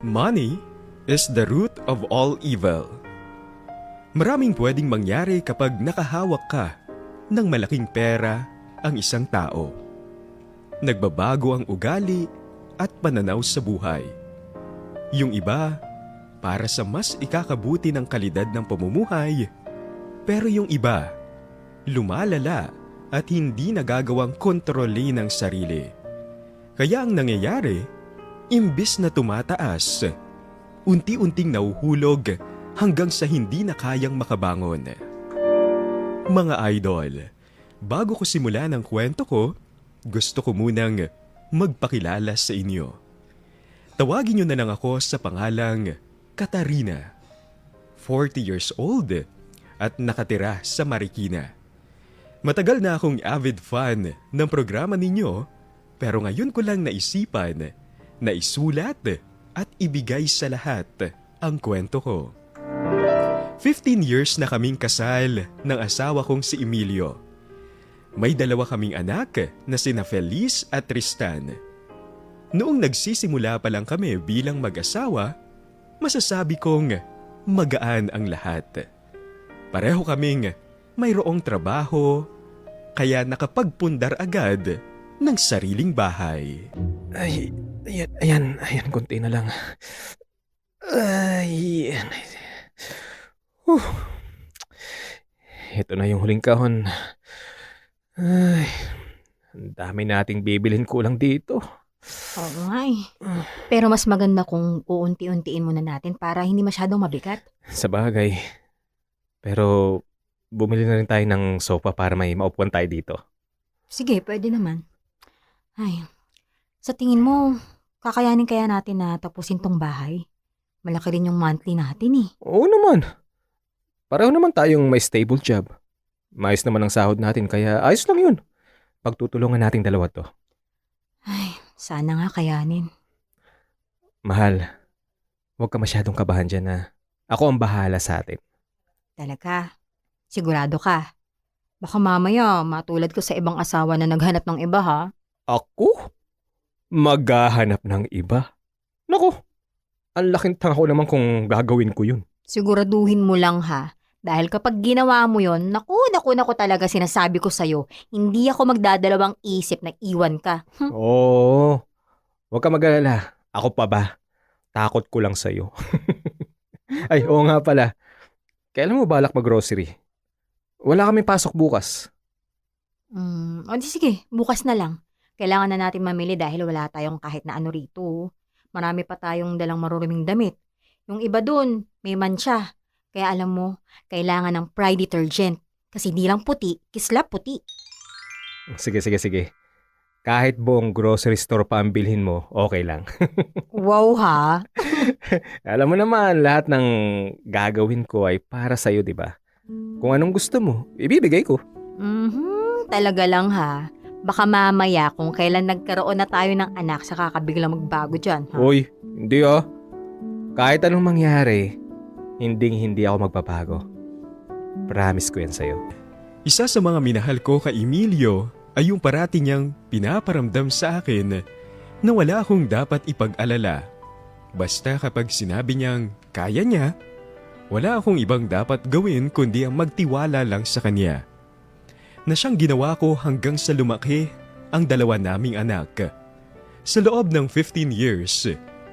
Money is the root of all evil. Maraming pwedeng mangyari kapag nakahawak ka ng malaking pera ang isang tao. Nagbabago ang ugali at pananaw sa buhay. Yung iba, para sa mas ikakabuti ng kalidad ng pamumuhay. Pero yung iba, lumalala at hindi nagagawang kontrolin ang sarili. Kaya ang nangyayari, imbis na tumataas, unti-unting nahuhulog hanggang sa hindi na kayang makabangon. Mga idol, bago ko simulan ang kwento ko, gusto ko munang magpakilala sa inyo. Tawagin niyo na lang ako sa pangalang Katarina, 40 years old at nakatira sa Marikina. Matagal na akong avid fan ng programa ninyo, pero ngayon ko lang naisipan na isulat at ibigay sa lahat ang kwento ko. 15 years na kaming kasal ng asawa kong si Emilio. May dalawa kaming anak na sina Feliz at Tristan. Noong nagsisimula pa lang kami bilang mag-asawa, masasabi kong magaan ang lahat. Pareho kaming mayroong trabaho, kaya nakapagpundar agad ng sariling bahay. Ay, ayan, konti na lang. Ay, ayan. Ito na yung huling kahon. Ay, ang dami nating bibilhin kulang dito. Oo nga eh. Pero mas maganda kung uunti-untiin muna natin para hindi masyadong mabigat. Sa bagay. Pero bumili na rin tayo ng sofa para may maupuan tayo dito. Sige, pwede naman. Ay, sa tingin mo, kakayanin kaya natin na tapusin tong bahay? Malaki rin yung monthly natin eh. Oo naman. Pareho naman tayong may stable job. Maayos naman ang sahod natin kaya ayos lang yun. Pagtutulungan nating dalawa to. Ay, sana nga kayanin. Mahal, huwag ka masyadong kabahan dyan na ako ang bahala sa atin. Talaga, sigurado ka. Baka mamaya matulad ko sa ibang asawa na naghanap ng iba ha. Ako? Maghahanap ng iba? Naku, ang laking tanga ko naman kung gagawin ko yun. Siguraduhin mo lang ha. Dahil kapag ginawa mo yon, naku talaga sinasabi ko sa'yo, hindi ako magdadalawang isip na iwan ka. Oo, huwag ka mag-alala. Ako pa ba? Takot ko lang sa'yo. Ay, oo nga pala. Kailan mo balak mag-grocery? Wala kami pasok bukas. O di sige, bukas na lang. Kailangan na natin mamili dahil wala tayong kahit na ano rito. Marami pa tayong dalang maruruming damit. Yung iba dun, may mancha. Kaya alam mo, kailangan ng Pride detergent. Kasi di lang puti, kislap puti. Sige. Kahit buong grocery store pa ang bilhin mo, okay lang. Wow ha? Alam mo naman, lahat ng gagawin ko ay para sa'yo, di ba? Kung anong gusto mo, ibibigay ko. Talaga lang ha. Baka mamaya kung kailan nagkaroon na tayo ng anak, saka kabiglang magbago dyan. Ha? Uy, hindi ah. Kahit anong mangyari, hindi ako magbabago. Promise ko yan sa'yo. Isa sa mga minahal ko kay Emilio ay yung parati niyang pinaparamdam sa akin na wala akong dapat ipag-alala. Basta kapag sinabi niyang kaya niya, wala akong ibang dapat gawin kundi ang magtiwala lang sa kanya. Na siyang ginawa ko hanggang sa lumaki ang dalawa naming anak. Sa loob ng 15 years,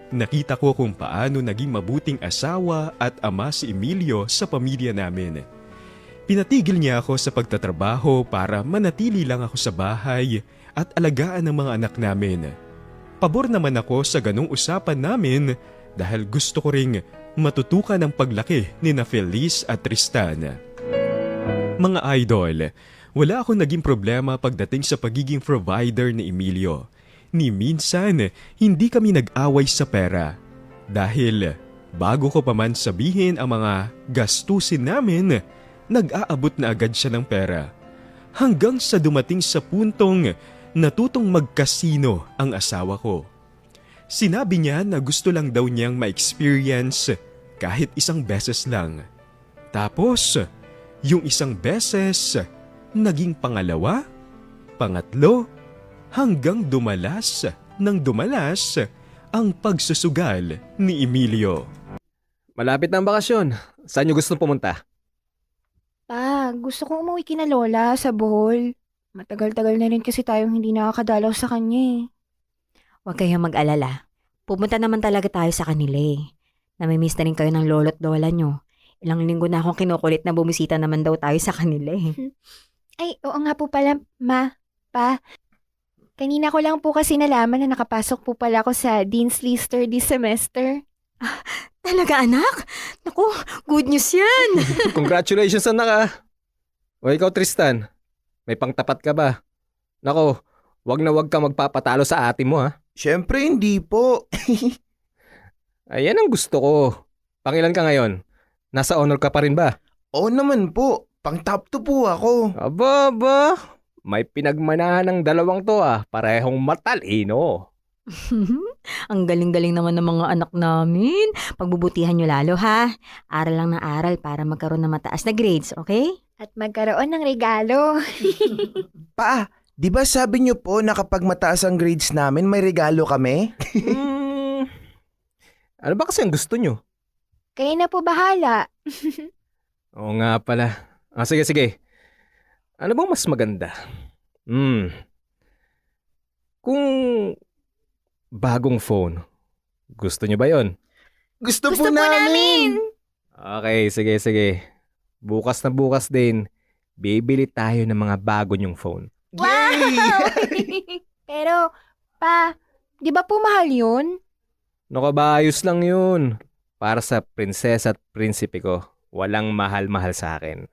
nakita ko kung paano naging mabuting asawa at ama si Emilio sa pamilya namin. Pinatigil niya ako sa pagtatrabaho para manatili lang ako sa bahay at alagaan ng mga anak namin. Pabor naman ako sa ganung usapan namin dahil gusto ko ring matutukan ang paglaki ni na Feliz at Tristan. Mga idol, wala akong naging problema pagdating sa pagiging provider ni Emilio. Ni minsan, hindi kami nag-away sa pera. Dahil bago ko pa man sabihin ang mga gastusin namin, nag-aabot na agad siya ng pera. Hanggang sa dumating sa puntong natutong magkasino ang asawa ko. Sinabi niya na gusto lang daw niyang ma-experience kahit isang beses lang. Tapos, yung isang beses, naging pangalawa, pangatlo, hanggang dumalas ang pagsusugal ni Emilio. Malapit na ang bakasyon. Saan niyo gusto pumunta? Pa, gusto kong umuwi kina Lola sa Bohol. Matagal-tagal na rin kasi tayong hindi nakakadalaw sa kanya eh. Huwag kayong mag-alala. Pupunta naman talaga tayo sa kanila eh. Namimiss na rin kayo ng lolo't lola nyo. Ilang linggo na akong kinukulit na bumisita naman daw tayo sa kanila eh. Ay, oo nga po pala, Ma, Pa. Kanina ko lang po kasi nalaman na nakapasok po pala ako sa Dean's Lister this semester. Talaga anak? Naku, good news yan. Congratulations anak ah. O ikaw Tristan, may pangtapat ka ba? Nako, wag na wag ka magpapatalo sa ate mo ha. Siyempre hindi po. Ayan ang gusto ko. Pangilan ka ngayon? Nasa honor ka pa rin ba? Oo naman po. Pang top 2 po ako. Aba. May pinagmanahan ng dalawang to ah. Parehong matalino. Ang galing-galing naman ng mga anak namin. Pagbubutihan nyo lalo ha. Aral lang ng aral para magkaroon ng mataas na grades, okay? At magkaroon ng regalo. Pa, di ba sabi niyo po na kapag mataas ang grades namin, may regalo kami? Ano ba kasi ang gusto nyo? Kayo na po bahala. Oo nga pala. Sige. Ano bang mas maganda? Kung bagong phone, gusto nyo ba yon? Gusto, Gusto po namin! Okay, sige. Bukas na bukas din, bibili tayo ng mga bago nyong phone. Yay! Pero, Pa, di ba po mahal yun? Nakabayos lang yun. Para sa prinsesa at prinsipe ko, walang mahal-mahal sa akin.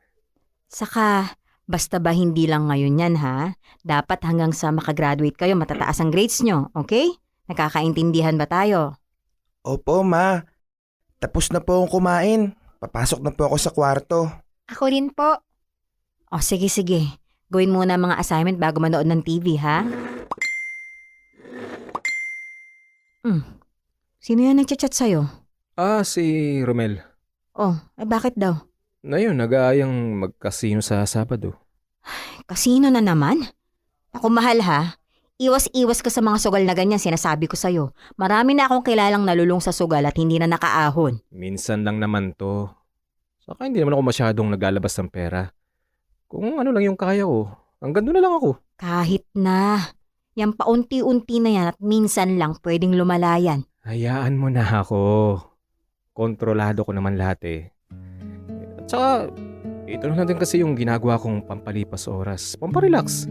Saka, basta ba hindi lang ngayon yan ha? Dapat hanggang sa makagraduate kayo, matataas ang grades nyo, okay? Nakakaintindihan ba tayo? Opo, Ma. Tapos na po akong kumain. Papasok na po ako sa kwarto. Ako rin po. O sige. Gawin muna ang mga assignment bago manood ng TV ha? Sino yan nagchat-chat sa'yo? Si Romel. Oh, bakit daw? Na yun, nag-aayang magkasino sa Sabado. Kasino na naman? Ako mahal ha? Iwas-iwas ka sa mga sugal na ganyan, sinasabi ko sa'yo. Marami na akong kilalang nalulung sa sugal at hindi na nakaahon. Minsan lang naman to. Saka hindi naman ako masyadong naglalabas ng pera. Kung ano lang yung kaya ko, hanggang doon na lang ako. Kahit na. Yan paunti-unti na yan at minsan lang pwedeng lumalayan. Hayaan mo na ako. Kontrolado ko naman lahat eh. At saka, ito na din kasi yung ginagawa kong pampalipas oras. Pamparelax.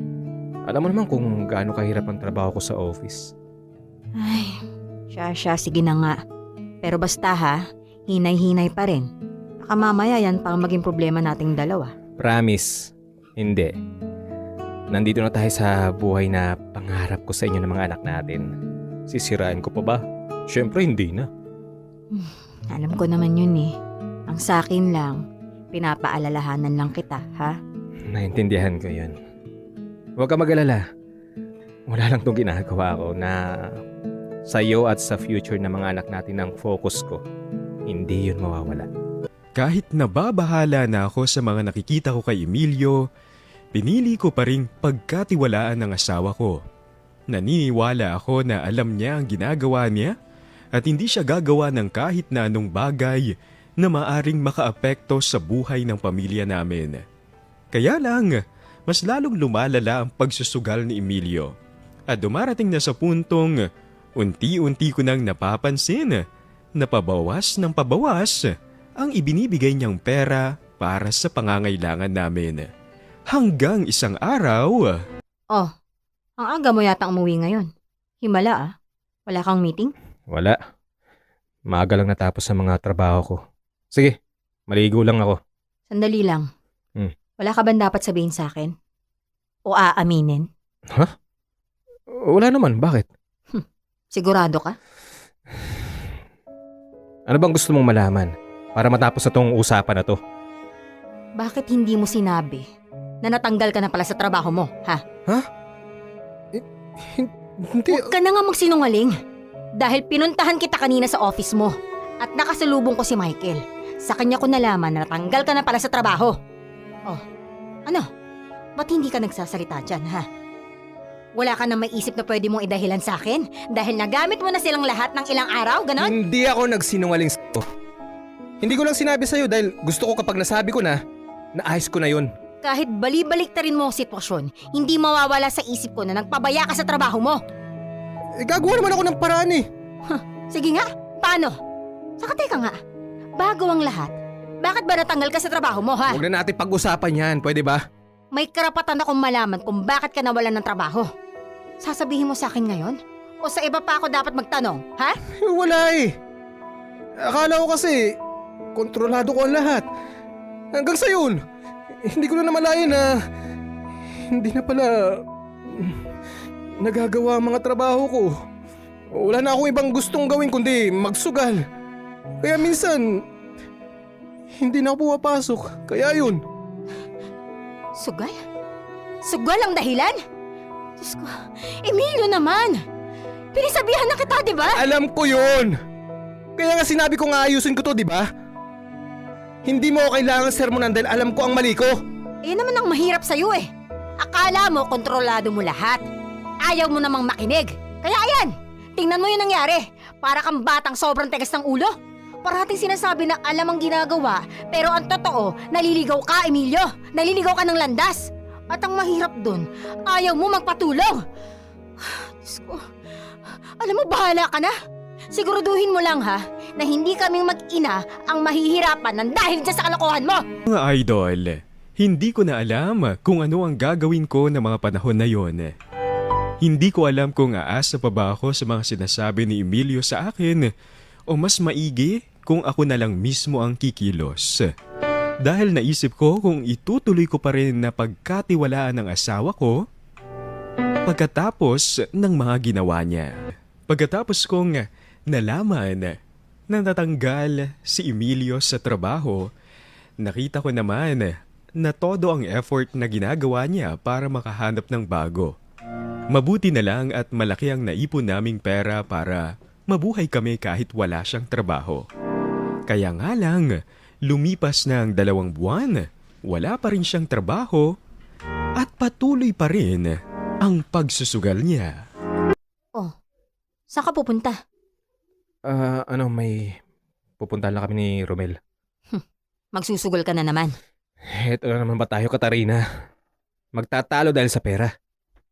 Alam mo naman kung gaano kahirap ang trabaho ko sa office. Ay, siya, sige na nga. Pero basta ha, hinay-hinay pa rin. Baka mamaya yan pang maging problema nating dalawa. Promise, hindi. Nandito na tayo sa buhay na pangarap ko sa inyo ng mga anak natin. Sisirain ko pa ba? Siyempre hindi na. Alam ko naman yun eh. Ang sakin lang, pinapaalalahanan lang kita, ha? Naintindihan ko yun. Huwag ka mag-alala. Wala lang itong ginagawa ko na sa iyo at sa future ng mga anak natin ang focus ko. Hindi yun mawawala. Kahit nababahala na ako sa mga nakikita ko kay Emilio, pinili ko pa ring pagkatiwalaan ng asawa ko. Naniniwala ako na alam niya ang ginagawa niya at hindi siya gagawa ng kahit na anong bagay na maaring makaapekto sa buhay ng pamilya namin. Kaya lang, mas lalong lumalala ang pagsusugal ni Emilio at dumarating na sa puntong unti-unti ko nang napapansin na pabawas ng pabawas ang ibinibigay niyang pera para sa pangangailangan namin. Hanggang isang araw... Oh, ang aga mo yata umuwi ngayon. Himala ah. Wala kang meeting? Wala. Maaga lang natapos sa mga trabaho ko. Sige, maligo lang ako. Sandali lang. Wala ka ba dapat sabihin sa akin? O aaminin? Wala naman, bakit? Sigurado ka? Ano bang gusto mong malaman para matapos na tong usapan na to? Bakit hindi mo sinabi na natanggal ka na pala sa trabaho mo, ha? Hindi. Huwag ka na nga magsinungaling. Dahil pinuntahan kita kanina sa office mo at nakasalubong ko si Michael. Sa kanya ko nalaman na natanggal ka na pala sa trabaho. Oh, ano? Ba't hindi ka nagsasalita dyan, ha? Wala ka na maisip na pwede mong idahilan sa akin? Dahil nagamit mo na silang lahat ng ilang araw, ganon? Hindi ako nagsinungaling sa'yo. Hindi ko lang sinabi sa'yo dahil gusto ko kapag nasabi ko na, naayos ko na yun. Kahit bali-baliktarin mo ang sitwasyon, hindi mawawala sa isip ko na nagpabaya ka sa trabaho mo. Gagawa naman ako ng paraan eh. Sige nga, paano? Saka teka nga, bago ang lahat, bakit ba natanggal ka sa trabaho mo, ha? Huwag na natin pag-usapan yan, pwede ba? May karapatan akong malaman kung bakit ka nawalan ng trabaho. Sasabihin mo sa akin ngayon? O sa iba pa ako dapat magtanong, ha? Wala eh. Akala ko kasi, kontrolado ko ang lahat. Hanggang sa yun, hindi ko na namalayan na hindi na pala nagagawa ang mga trabaho ko. Wala na akong ibang gustong gawin kundi magsugal. Kaya minsan, hindi na ako pumapasok. Kaya yun. Sugal? Sugal ang dahilan? Diyos ko, Emilio naman! Pinisabihan na kita, di ba? Alam ko yun! Kaya nga sinabi ko nga ayusin ko to, di ba? Hindi mo ako kailangan sermonan dahil alam ko ang mali ko. Eh naman ang mahirap sa'yo eh. Akala mo kontrolado mo lahat. Ayaw mo namang makinig. Kaya ayan, tingnan mo yung nangyari. Para kang batang sobrang tigas ng ulo. Parating sinasabi na alam ang ginagawa, pero ang totoo, naliligaw ka, Emilio. Naliligaw ka ng landas. At ang mahirap dun, ayaw mo magpatulong. Diyos ko, alam mo, bahala ka na. Siguraduhin mo lang ha, na hindi kaming mag-ina ang mahihirapan ng dahil dyan sa kalokohan mo. Mga idol, hindi ko na alam kung ano ang gagawin ko ng mga panahon na yon. Hindi ko alam kung aasa pa ba ako sa mga sinasabi ni Emilio sa akin o mas maigi kung ako na lang mismo ang kikilos. Dahil naisip ko kung itutuloy ko pa rin na pagkatiwalaan ng asawa ko pagkatapos ng mga ginawa niya. Pagkatapos kong nalaman na natanggal si Emilio sa trabaho, nakita ko naman na todo ang effort na ginagawa niya para makahanap ng bago. Mabuti na lang at malaki ang naipon naming pera para mabuhay kami kahit wala siyang trabaho. Kaya nga lang, lumipas na ang 2 buwan, wala pa rin siyang trabaho at patuloy pa rin ang pagsusugal niya. Oh, saan ka pupunta? May pupuntahan lang kami ni Romel. Magsusugal ka na naman. Eto na naman ba tayo, Katarina? Magtatalo dahil sa pera.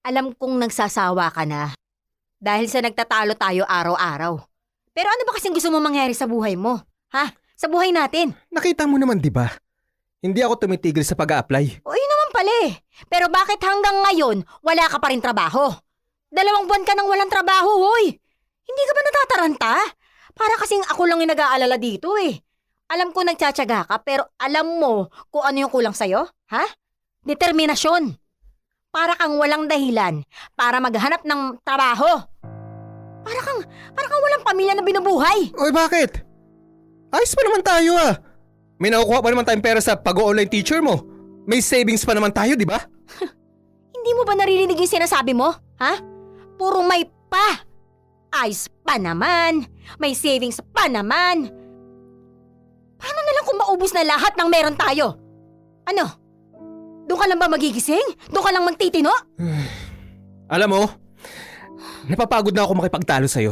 Alam kong nagsasawa ka na. Dahil sa nagtatalo tayo araw-araw. Pero ano ba kasing gusto mo mangyari sa buhay mo? Ha? Sa buhay natin? Nakita mo naman, di ba? Hindi ako tumitigil sa pag-a-apply. O yun naman pala eh. Pero bakit hanggang ngayon wala ka pa rin trabaho? 2 buwan ka nang walang trabaho, hoy. Hindi ka ba natataranta? Para kasing ako lang yung nag-aalala dito eh. Alam ko nagtsatsaga ka pero alam mo kung ano yung kulang sa'yo? Ha? Determinasyon. Para kang walang dahilan para maghanap ng trabaho. Para kang walang pamilya na binubuhay. Oy, bakit? Ayos pa naman tayo ah. May nakukuha pa naman tayong pera sa pag-online teacher mo. May savings pa naman tayo, di ba? Hindi mo ba naririnig yung sinasabi mo? Ha? Puro may pa. Ayos pa naman. May savings pa naman. Paano na lang kung maubos na lahat ng meron tayo? Ano? Doon ka lang ba magigising? Doon ka lang magtitino? Alam mo, napapagod na ako makipagtalo sa'yo.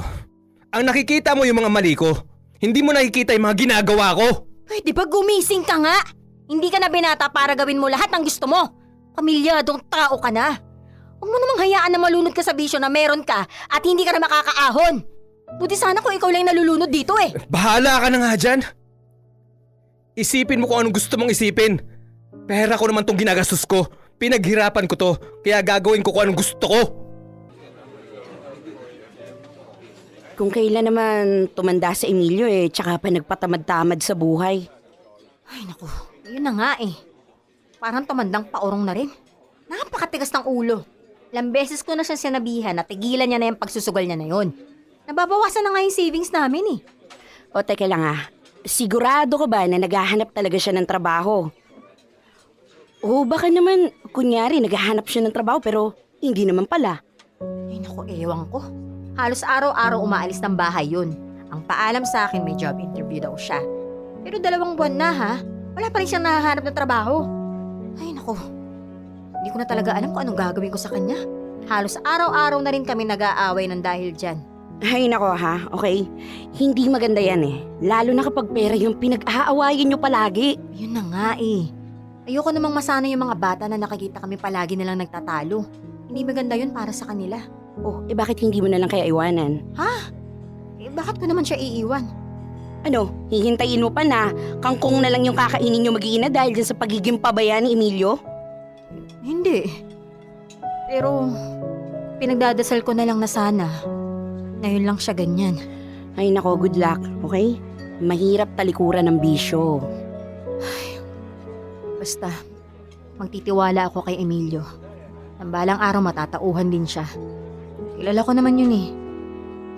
Ang nakikita mo yung mga mali ko. Hindi mo nakikita yung mga ginagawa ko. Pwede ba gumising ka nga? Hindi ka na binata para gawin mo lahat ng gusto mo. Pamilyadong tao ka na. Huwag mo namang hayaan na malunod ka sa bisyo na meron ka at hindi ka na makakaahon. Buti sana kung ikaw lang nalulunod dito eh. Bahala ka na nga dyan. Isipin mo kung anong gusto mong isipin. Pera ko naman tong ginagastos ko. Pinaghirapan ko to, kaya gagawin ko kung anong gusto ko. Kung kailan naman tumanda sa Emilio tsaka pa nagpatamad-tamad sa buhay. Ay naku, yun na nga eh. Parang tumandang paorong na rin. Napakatigas ng ulo. Ilang beses ko na siya sinabihan na tigilan niya na yung pagsusugal niya na yun. Nababawasan na nga yung savings namin eh. O teka lang sigurado ka ba na naghahanap talaga siya ng trabaho? O baka naman, kunyari naghahanap siya ng trabaho pero hindi naman pala. Ay naku, ewan ko. Halos araw-araw umaalis ng bahay yun. Ang paalam sa akin may job interview daw siya. Pero 2 buwan na ha, wala pa rin siyang nahahanap ng trabaho. Ay naku, hindi ko na talaga alam kung anong gagawin ko sa kanya. Halos araw-araw na rin kami nag-aaway ng dahil dyan. Ay nako ha, okay? Hindi maganda yan eh. Lalo na kapag pera yung pinag-aawayan nyo palagi. Yun na nga eh. Ayoko namang masana yung mga bata na nakikita kami palagi nilang nagtatalo. Hindi maganda yun para sa kanila. Oh, bakit hindi mo na lang kaya iwanan? Bakit ko naman siya iiwan? Ano, hihintayin mo pa na kangkong na lang yung kakainin nyo mag-iina dahil dyan sa pagiging pabaya ni Emilio? Hindi. Pero, pinagdadasal ko na lang na sana. Ngayon lang siya ganyan. Ay nako, good luck, okay? Mahirap talikuran ng bisyo. Basta, magtitiwala ako kay Emilio. Nang balang araw matatauhan din siya. Kilala ko naman yun eh.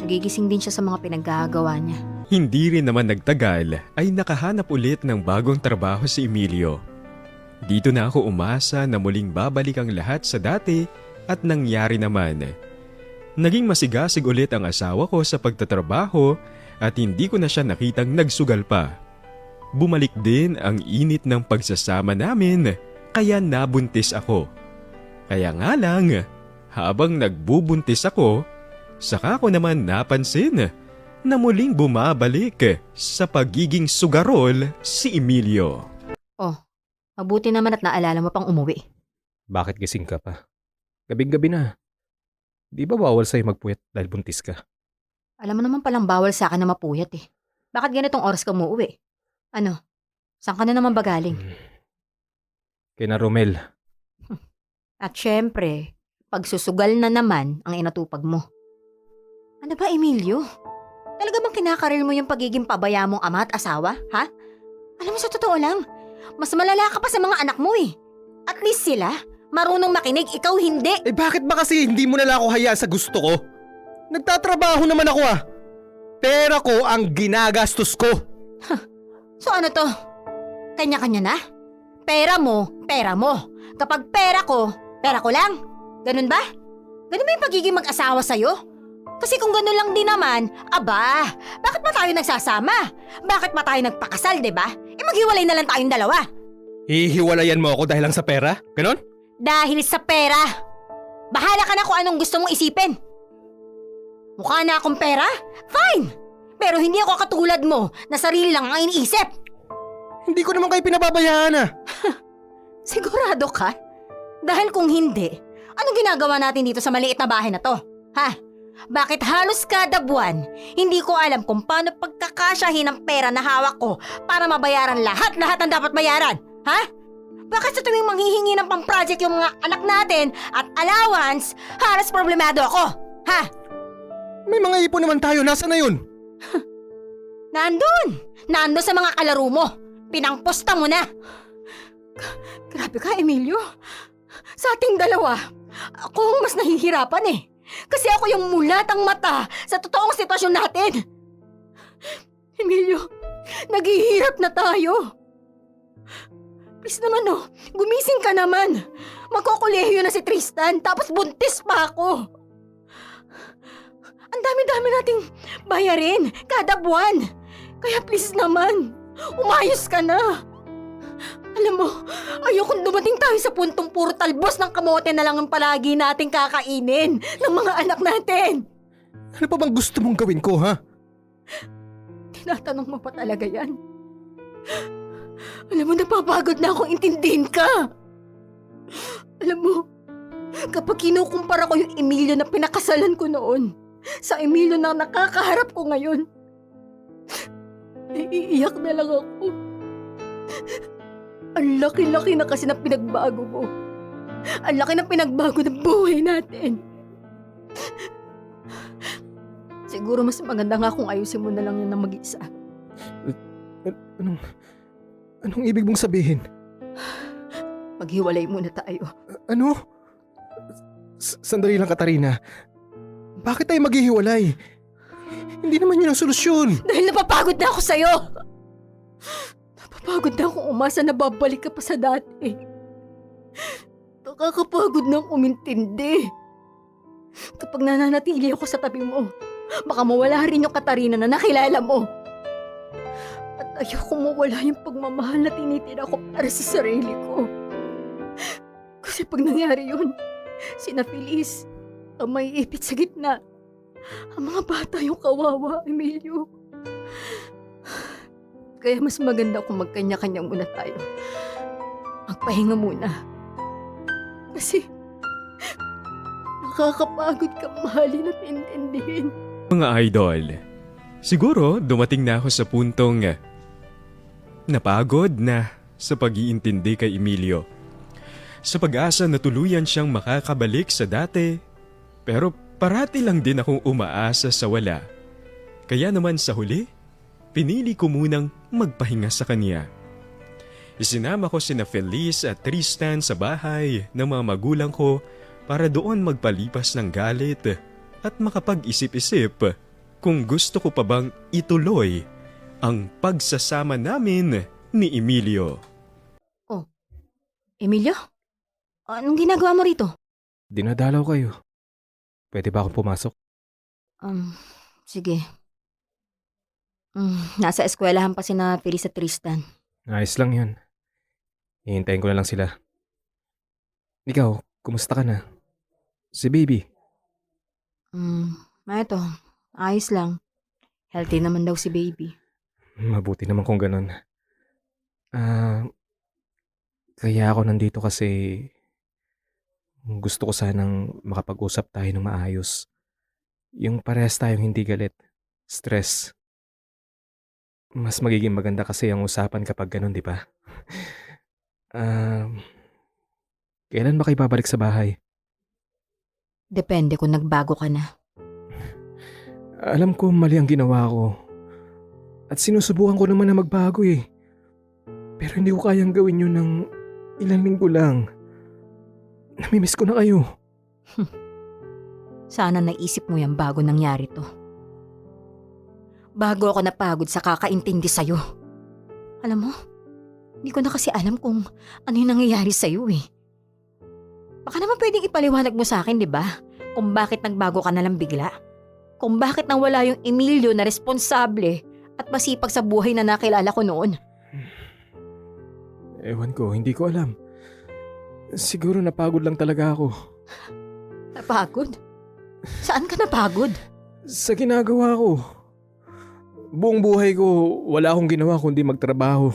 Nagigising din siya sa mga pinaggagawa niya. Hindi rin naman nagtagal ay nakahanap ulit ng bagong trabaho si Emilio. Dito na ako umasa na muling babalik ang lahat sa dati at nangyari naman. Naging masigasig ulit ang asawa ko sa pagtatrabaho at hindi ko na siya nakitang nagsugal pa. Bumalik din ang init ng pagsasama namin kaya nabuntis ako. Kaya nga lang, habang nagbubuntis ako, saka ko naman napansin na muling bumabalik sa pagiging sugarol si Emilio. Mabuti naman at naalala mo pang umuwi. Bakit gising ka pa? Gabing-gabi na. Di ba bawal sa'yo magpuyat dahil buntis ka? Alam mo naman palang bawal sa akin na mapuyat eh. Bakit ganitong oras ka umuwi? Ano? Saan ka na naman ba galing? Kina Romel. At syempre, pagsusugal na naman ang inatupag mo. Ano ba, Emilio? Talaga bang kinakarir mo yung pagiging pabaya mong ama at asawa, ha? Alam mo, sa totoo lang, mas malala ka pa sa mga anak mo eh. At least sila, marunong makinig, ikaw hindi. Bakit ba kasi hindi mo na lang ako hayaan sa gusto ko? Nagtatrabaho naman ako ah. Pera ko ang ginagastos ko. So ano to? Kanya-kanya na? Pera mo, pera mo. Kapag pera ko lang. Ganun ba? Ganun ba yung pagiging mag-asawa sa'yo? Kasi kung ganun lang din naman, aba, bakit ba tayo nagsasama? Bakit ba tayo nagpakasal, diba? Maghiwalay na lang tayong dalawa. Hihiwalayan mo ako dahil lang sa pera? Ganon? Dahil sa pera. Bahala ka na kung anong gusto mong isipin. Mukha na akong pera? Fine! Pero hindi ako katulad mo na sarili lang ang iniisip. Hindi ko naman kayo pinababayaan ah. Sigurado ka? Dahil kung hindi, anong ginagawa natin dito sa maliit na bahay na to? Ha? Bakit halos kada buwan, hindi ko alam kung paano pagkakasyahin ang pera na hawak ko para mabayaran lahat-lahat ang dapat bayaran? Ha? Bakit sa tuwing manghihingi ng pang-project yung mga anak natin at allowance, halos problemado ako? Ha? May mga ipon naman tayo, nasa na yun? Nandun sa mga kalaro mo. Pinangposta mo na. Grabe ka, Emilio. Sa ating dalawa, ako ang mas nahihirapan eh. Kasi ako yung mulatang mata sa totoong sitwasyon natin. Emilio, naghihirap na tayo. Please naman gumising ka naman. Magkukulehiyo na si Tristan, tapos buntis pa ako. Ang dami-dami nating bayarin kada buwan. Kaya please naman, umayos ka na. Alam mo, ayokong dumating tayo sa puntong puro talbos ng kamote na lang ang palagi nating kakainin ng mga anak natin. Ano pa bang gusto mong gawin ko, ha? Tinatanong mo pa talaga yan? Alam mo, napapagod na akong intindihin ka. Alam mo, kapag kinukumpara ko yung Emilio na pinakasalan ko noon sa Emilio na nakakaharap ko ngayon, naiiyak na lang ako. Ang laki-laki na kasi na pinagbago mo. Ang laki na pinagbago ng buhay natin. Siguro mas maganda nga kung ayusin mo na lang yan na mag-isa. Anong ibig mong sabihin? Maghiwalay muna tayo. Ano? Sandali lang, Katarina. Bakit tayo maghihiwalay? Hindi naman yun ang solusyon. Dahil napapagod na ako sa'yo. Napapagod na akong umasa na babalik ka pa sa dati. Nakakapagod na akong umintindi. Kapag nananatili ako sa tabi mo, baka mawala rin yung Katarina na nakilala mo. At ayoko mawala yung pagmamahal na tinitira ko para sa sarili ko. Kasi pag nangyari yun, sina Feliz, Ang may ipit sa gitna. Ang mga bata yung kawawa, Emilio. Kaya mas maganda kung magkanya-kanya muna tayo. Magpahinga muna. Kasi nakakapagod ka mahalin at intindihin. Mga idol, siguro dumating na ako sa puntong napagod na sa pag-iintindi kay Emilio. Sa pag-asa na tuluyan siyang makakabalik sa dati, pero parati lang din akong umaasa sa wala. Kaya naman sa huli, pinili ko munang magpahinga sa kanya. Isinama ko sina Feliz at Tristan sa bahay ng mga magulang ko para doon magpalipas ng galit at makapag-isip-isip kung gusto ko pa bang ituloy ang pagsasama namin ni Emilio. Emilio? Anong ginagawa mo rito? Dinadalaw kayo. Pwede ba akong pumasok? Sige. Nasa eskwelahan pa sina Feliz at Tristan. Ayos lang yun. Hihintayin ko na lang sila. Ikaw, kumusta ka na? Si baby. Eto, ayos lang. Healthy naman daw si baby. Mabuti naman kung ganun. Kaya ako nandito kasi gusto ko sanang makapag-usap tayo ng maayos. Yung parehas tayong hindi galit. Stress. Mas magiging maganda kasi ang usapan kapag ganun, di ba? Kailan ba kayo babalik sa bahay? Depende kung nagbago ka na. Alam ko mali ang ginawa ko. At sinusubukan ko naman na magbago eh. Pero hindi ko kayang gawin yun ng ilang linggo lang. Namimiss ko na kayo. Sana naisip mo yan bago nangyari to. Bago ako napagod sa kakaintindi sa'yo. Alam mo, hindi ko na kasi alam kung ano yung nangyayari sa'yo eh. Baka naman pwedeng ipaliwanag mo sa akin, di ba? Kung bakit nagbago ka na lang bigla. Kung bakit nang wala yung Emilio na responsable at masipag sa buhay na nakilala ko noon. Ewan ko, hindi ko alam. Siguro napagod lang talaga ako. Napagod? Saan ka napagod? Sa ginagawa ko. Buong buhay ko, wala akong ginawa kundi magtrabaho.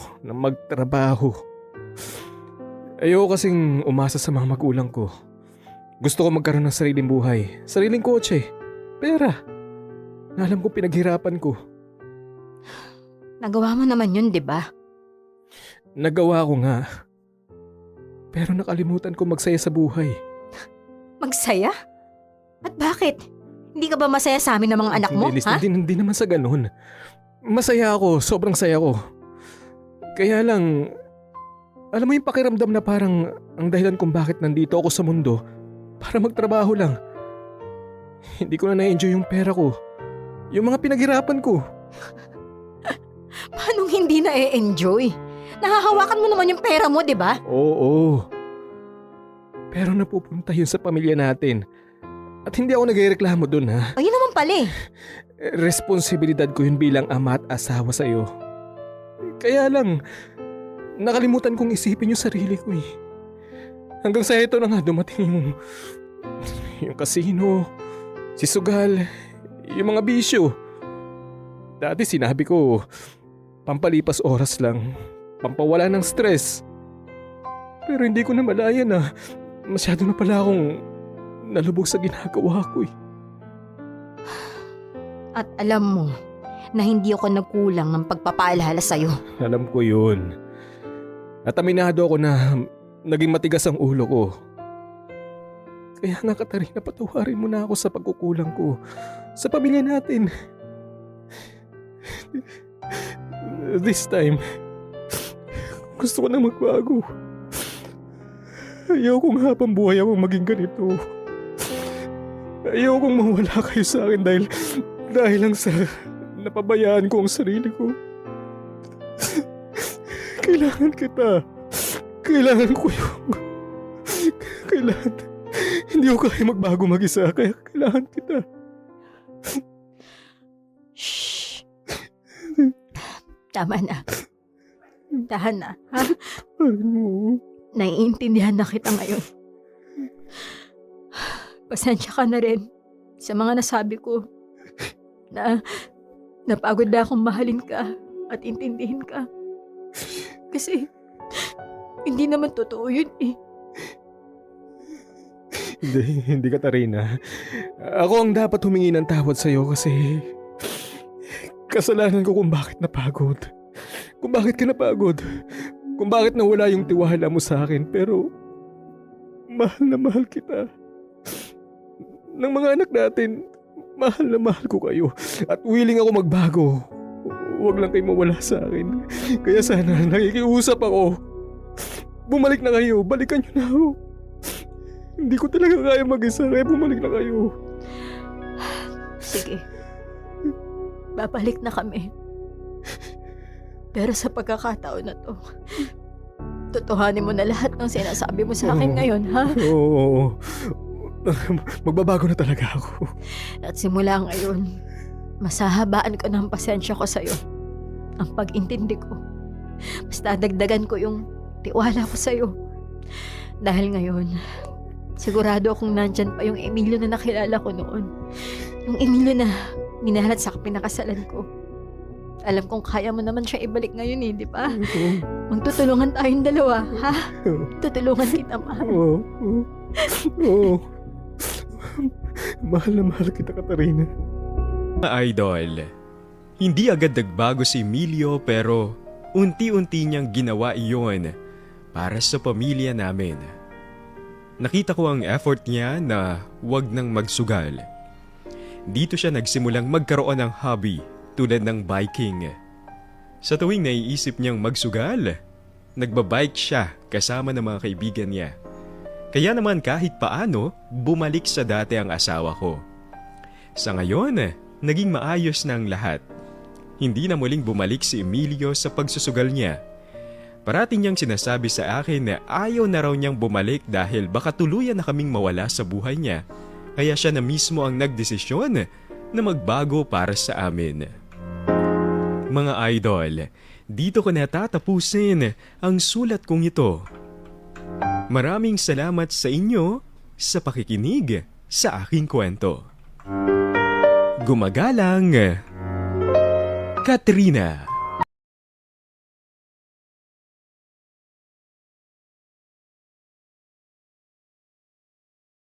Ayoko kasing umasa sa mga magulang ko. Gusto ko magkaroon ng sariling buhay. Sariling kotse. Pera. Na alam ko pinaghirapan ko. Nagawa mo naman yun, di ba? Nagawa ko nga. Pero nakalimutan ko magsaya sa buhay. Magsaya? At bakit? Hindi ka ba masaya sa amin ng mga anak mo, Liz, ha? Hindi naman sa ganun. Masaya ako, sobrang saya ko. Kaya lang, alam mo yung pakiramdam na parang ang dahilan kung bakit nandito ako sa mundo, para magtrabaho lang. Hindi ko na na-enjoy yung pera ko. Yung mga pinaghirapan ko. Paano hindi na-enjoy? Nahahawakan mo naman yung pera mo, di ba? Oo. Pero napupunta yun sa pamilya natin. At hindi ako nagreklamo dun, ha? O yun naman pala eh. Responsibilidad ko yun bilang ama at asawa sa'yo. Kaya lang, nakalimutan kong isipin yung sarili ko eh. Hanggang sa ito na nga dumating yung casino, si Sugal, yung mga bisyo. Dati sinabi ko, pampalipas oras lang, pampawala ng stress. Pero hindi ko na malaya na masyado na pala akong nalubog sa ginagawa ko eh. At alam mo na hindi ako nagkulang ng pagpapaalala sa'yo. Alam ko yun. At aminado ako na naging matigas ang ulo ko. Kaya nga Katarina, patawarin mo na ako sa pagkukulang ko sa pamilya natin. This time, gusto ko na magbago. Ayaw kong habang buhay akong maging ganito. Ayaw kong mawala kayo sa akin dahil lang sa napabayaan ko ang sarili ko. Kailangan kita. Kailangan ko yung... Kailangan... Hindi ko kaya magbago mag-isa, kaya kailangan kita. Shh. Tama na. Tahan na, ha? Ano? Naiintindihan na kita ngayon. Pasensya ka na rin sa mga nasabi ko na napagod na akong mahalin ka at intindihin ka. Kasi hindi naman totoo yun eh. Hindi Katarina. Ako ang dapat humingi ng tawad sa'yo kasi kasalanan ko kung bakit napagod. Kung bakit ka napagod. Kung bakit nawala yung tiwala mo sa akin. Pero mahal na mahal kita. Ng mga anak natin, mahal na mahal ko kayo. At willing ako magbago. Huwag lang kayo mawala sa akin. Kaya sana nakikiusap ako. Bumalik na kayo. Balikan niyo na ako. Hindi ko talaga kaya mag-isa, kaya bumalik na kayo. Sige. Babalik na kami. Pero sa pagkakataon na to, totohanin mo na lahat ng sinasabi mo sa akin ngayon, ha? Oo. Magbabago na talaga ako. At simula ngayon, masahabaan ko ng pasensya ko sa'yo. Ang pag-intindi ko. Mas dadagdagan ko yung tiwala ko sa'yo. Dahil ngayon, sigurado akong nandyan pa yung Emilio na nakilala ko noon. Yung Emilio na minalat sa pinakasalan ko. Alam kong kaya mo naman siya ibalik ngayon eh, di ba? Magtutulungan tayong dalawa, ha? Tutulungan kita, mahal. Oo. Mahal na mahal kita, Katarina. Mga idol, hindi agad nagbago si Emilio pero unti-unti niyang ginawa iyon para sa pamilya namin. Nakita ko ang effort niya na wag nang magsugal. Dito siya nagsimulang magkaroon ng hobby tulad ng biking. Sa tuwing naiisip niyang magsugal, nagbabike siya kasama ng mga kaibigan niya. Kaya naman kahit paano, bumalik sa dati ang asawa ko. Sa ngayon, naging maayos na ang lahat. Hindi na muling bumalik si Emilio sa pagsusugal niya. Parating niyang sinasabi sa akin na ayaw na raw niyang bumalik dahil baka tuluyan na kaming mawala sa buhay niya. Kaya siya na mismo ang nagdesisyon na magbago para sa amin. Mga idol, dito ko natatapusin ang sulat kong ito. Maraming salamat sa inyo sa pakikinig sa aking kwento. Gumagalang, Katrina.